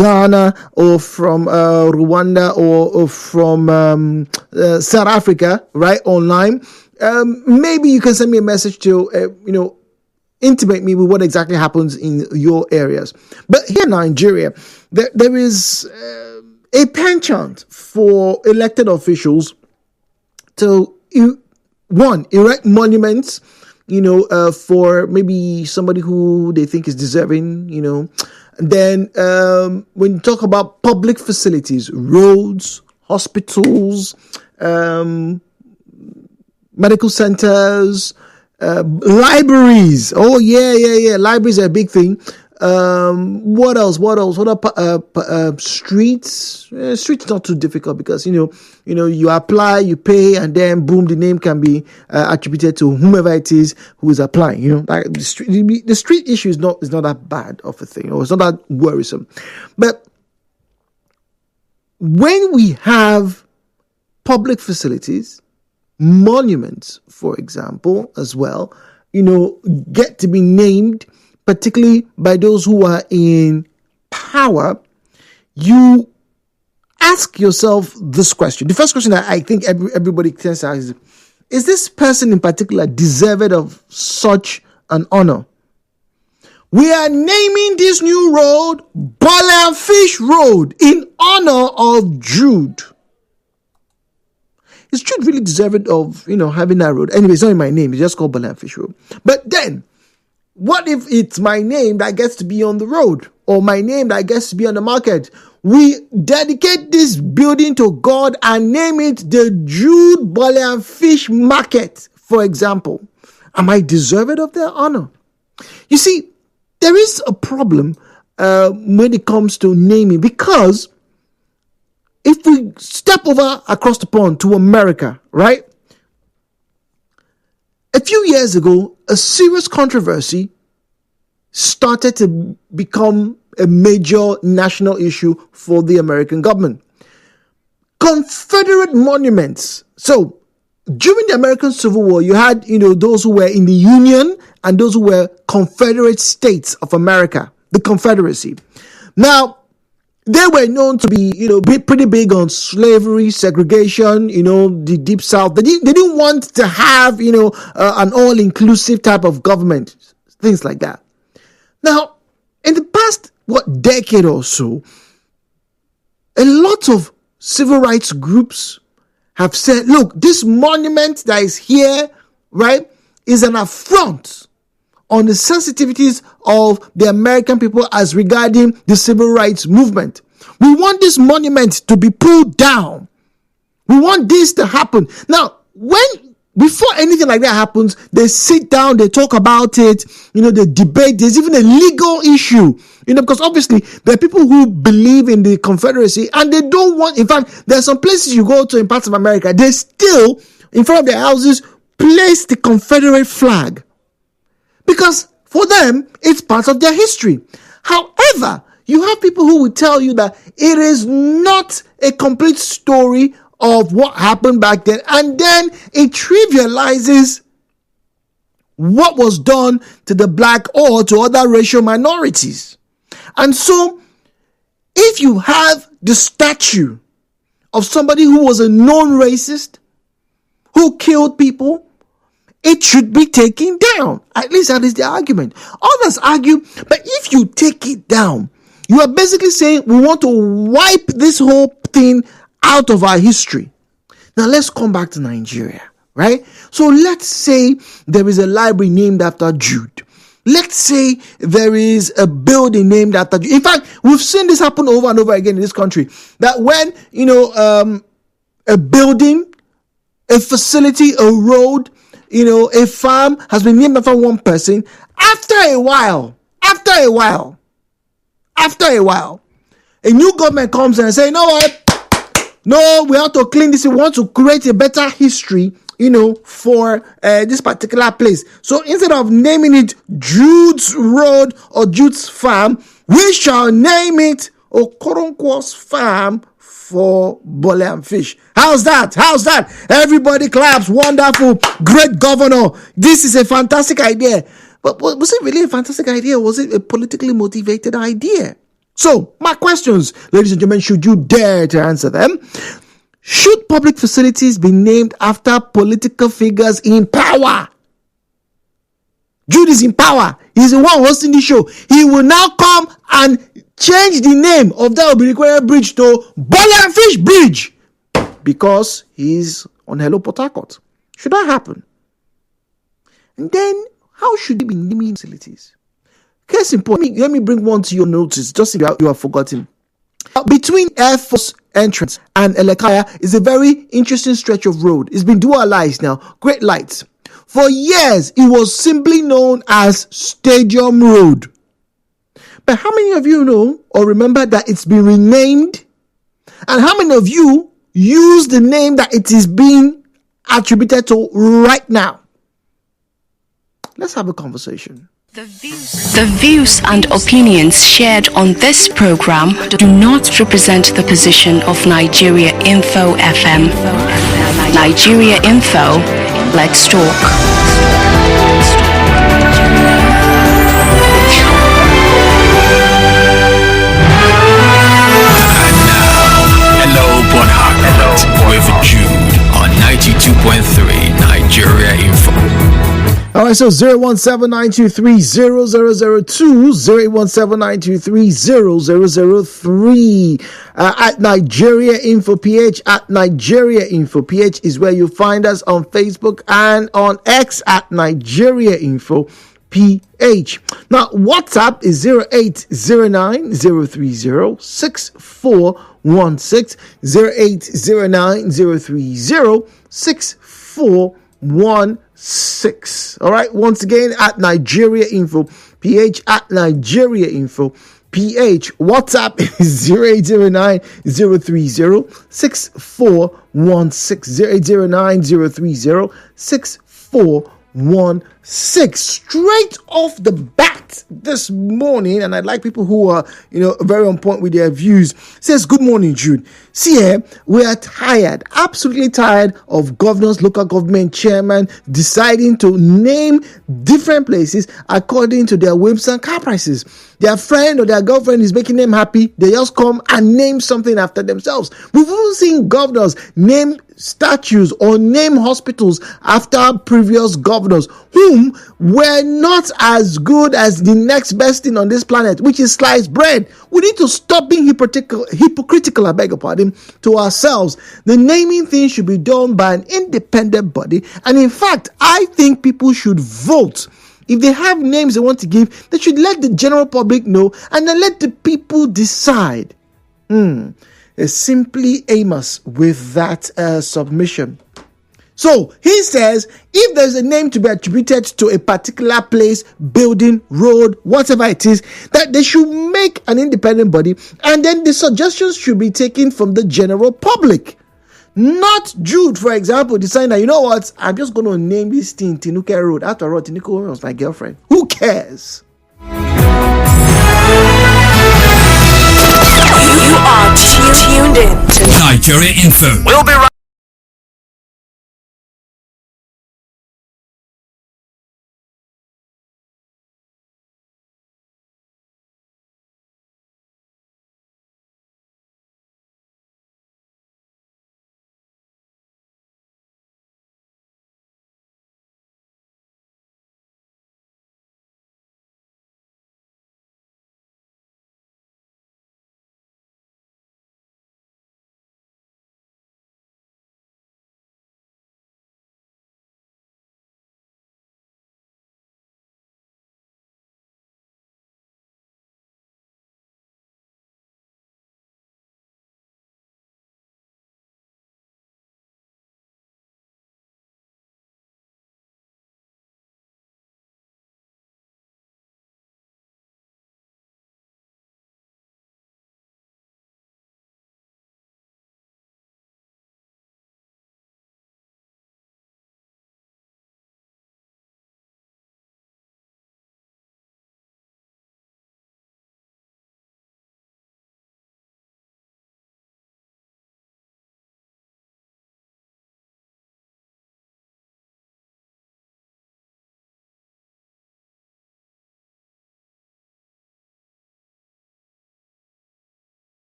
Ghana or from Rwanda or from South Africa, right, online, maybe you can send me a message to, intimate me with what exactly happens in your areas. But here in Nigeria, there is a penchant for elected officials to, erect monuments, for maybe somebody who they think is deserving, Then when you talk about public facilities, roads, hospitals, medical centers, libraries. Oh, yeah. Libraries are a big thing. What else? What are streets? Streets not too difficult because, you apply, you pay, and then boom, the name can be attributed to whomever it is who is applying. Like the street issue is not that bad of a thing, or it's not that worrisome. But when we have public facilities, monuments, for example, as well, get to be named, particularly by those who are in power, you ask yourself this question. The first question that I think everybody tends to ask is this person in particular deserved of such an honor? We are naming this new road Ball and Fish Road in honor of Jude. Is Jude really deserved of, having that road? Anyway, it's not in my name. It's just called Ball and Fish Road. But then, what if it's my name that gets to be on the road, or my name that gets to be on the market? We dedicate this building to God and name it the Jude Ball and Fish Market, for example. Am I deserved of their honor? You see, there is a problem when it comes to naming, because if we step over across the pond to America, right? A few years ago, a serious controversy started to become a major national issue for the American government. Confederate monuments. So, during the American Civil War, you had, those who were in the Union and those who were Confederate States of America, the Confederacy. Now, they were known to be, pretty big on slavery, segregation, the Deep South. They didn't want to have, an all-inclusive type of government, things like that. Now, in the past, decade or so, a lot of civil rights groups have said, look, this monument that is here, right, is an affront on the sensitivities of the American people as regarding the civil rights movement. We want this monument to be pulled down. We want this to happen. Now, before anything like that happens, they sit down, they talk about it, they debate. There's even a legal issue, because obviously there are people who believe in the Confederacy and they don't want, in fact, there are some places you go to in parts of America, they still, in front of their houses, place the Confederate flag. Because for them, it's part of their history. However, you have people who will tell you that it is not a complete story of what happened back then. And then it trivializes what was done to the black or to other racial minorities. And so, if you have the statue of somebody who was a known racist, who killed people, it should be taken down. At least that is the argument. Others argue, but if you take it down, you are basically saying we want to wipe this whole thing out of our history. Now let's come back to Nigeria, right? So let's say there is a library named after Jude. Let's say there is a building named after Jude. In fact, we've seen this happen over and over again in this country. That when, a building, a facility, a road, a farm has been named after one person, after a while, a new government comes and says, you know what? No, we have to clean this. We want to create a better history, for this particular place. So instead of naming it Jude's Road or Jude's Farm, we shall name it Okoronkwo's Farm for Bole and Fish. How's that? Everybody claps. Wonderful. Great governor. This is a fantastic idea. But was it really a fantastic idea? Or was it a politically motivated idea? So, my questions, ladies and gentlemen, should you dare to answer them? Should public facilities be named after political figures in power? Jude is in power. He's the one hosting the show. He will now come and change the name of that Obirikwere Bridge to Bolanfish Bridge because he's on Hello Port Harcourt. Should that happen? And then, how should he be naming facilities? Case in point, let me bring one to your notice, just if you have forgotten. Between Air Force entrance and Elekaya is a very interesting stretch of road. It's been dualized now. Great lights. For years, it was simply known as Stadium Road. But how many of you know or remember that it's been renamed? And how many of you use the name that it is being attributed to right now? Let's have a conversation. The views and opinions shared on this program do not represent the position of Nigeriainfo FM. Nigeriainfo, let's talk. With Jude on 92.3 Nigeriainfo. All right, so 017-923-0002, 017-923-0003, at Nigeriainfo PH, at Nigeriainfo PH is where you find us on Facebook and on X at Nigeriainfo PH. Now, WhatsApp is 0809-030-6416, 0809-030-6416. All right, once again, at Nigeriainfo PH, at Nigeriainfo PH. WhatsApp is 0809-030-6416, 0809-030-6416. Straight off the bat this morning, and I'd like people who are, very on point with their views. Says, good morning, Jude. See here, we are tired, absolutely tired of governors, local government chairmen deciding to name different places according to their whims and caprices. Their friend or their girlfriend is making them happy. They just come and name something after themselves. We've even seen governors name statues or name hospitals after previous governors whom were not as good as the next best thing on this planet, which is sliced bread. We need to stop being hypocritical, I beg your pardon, to ourselves. The naming thing should be done by an independent body. And in fact, I think people should vote. If they have names they want to give, they should let the general public know and then let the people decide. Simply Amos with that submission. So he says, if there's a name to be attributed to a particular place, building, road, whatever it is, that they should make an independent body, and then the suggestions should be taken from the general public. Not Jude, for example, deciding that, you know what, I'm just going to name this thing Tinuke Road. After all, Tinuke was my girlfriend. Who cares? You are tuned in to Nigeriainfo. We'll be right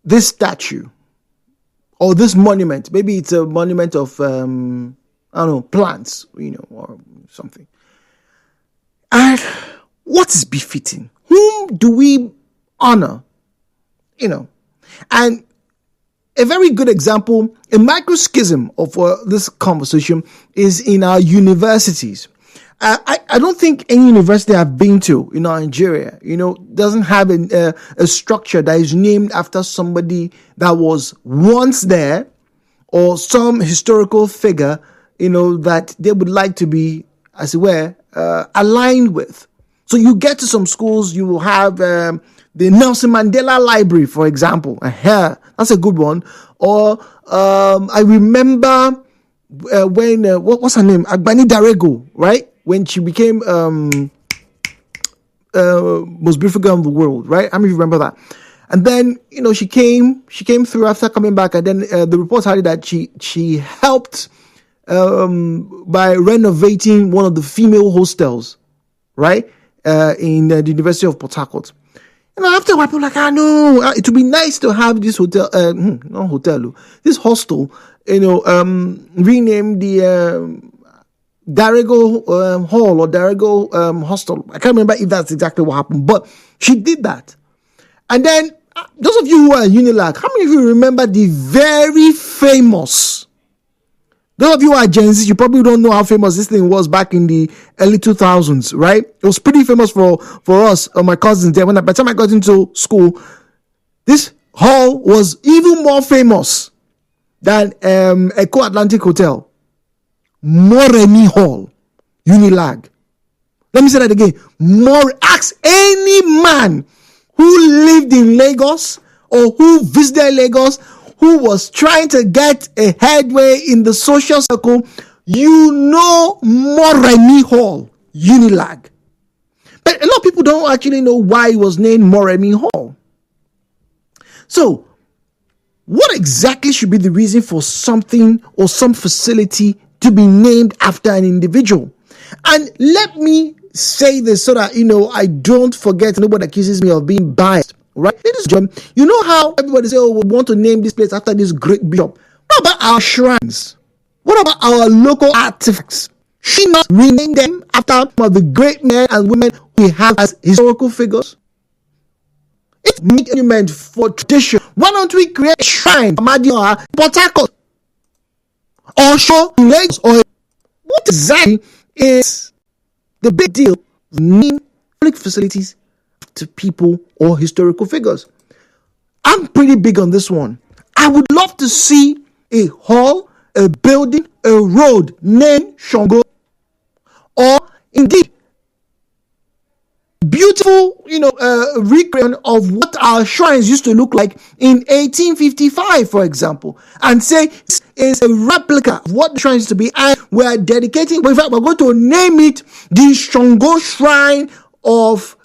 this statue or this monument. Maybe it's a monument of, I don't know, plants, or something. And what is befitting? Whom do we honor? And a very good example, a microschism of this conversation is in our universities. I don't think any university I've been to in Nigeria, doesn't have a structure that is named after somebody that was once there or some historical figure, that they would like to be, as it were, aligned with. So you get to some schools, you will have the Nelson Mandela Library, for example. That's a good one. Or I remember when, what's her name? Agbani Darego, right? When she became most beautiful girl in the world, right? How many of you remember that? And then, she came through after coming back, and then the reports had it that she helped by renovating one of the female hostels, right? In the University of Port Harcourt. After a while, people were like, no, it would be nice to have this hotel, not hotel, this hostel, renamed the Darego Hall or Darego Hostel. I can't remember if that's exactly what happened, but she did that. And then, those of you who are Unilag, how many of you remember the very famous, those of you who are Gen Z, you probably don't know how famous this thing was back in the early 2000s, right? It was pretty famous for us, my cousins there. By the time I got into school, this hall was even more famous than Echo Atlantic Hotel. Moremi Hall, Unilag. Let me say that again. Ask any man who lived in Lagos or who visited Lagos, who was trying to get a headway in the social circle, Moremi Hall, Unilag. But a lot of people don't actually know why it was named Moremi Hall. So, what exactly should be the reason for something or some facility to be named after an individual? And let me say this so that, I don't forget, nobody accuses me of being biased. Right? Ladies and gentlemen, you know how everybody say, we want to name this place after this great bishop. What about our shrines? What about our local artifacts? Should not rename them after some of the great men and women we have as historical figures? It's a monument for tradition. Why don't we create a shrine for Madioha, Port Harcourt, or show Lagos? Or what exactly is the big deal? Name public facilities to people or historical figures. I'm pretty big on this one. I would love to see a hall, a building, a road named Shango, or indeed beautiful, recreation of what our shrines used to look like in 1855, for example, and say this is a replica of what the shrine used to be, and we're dedicating, in fact, we're going to name it the Shango Shrine of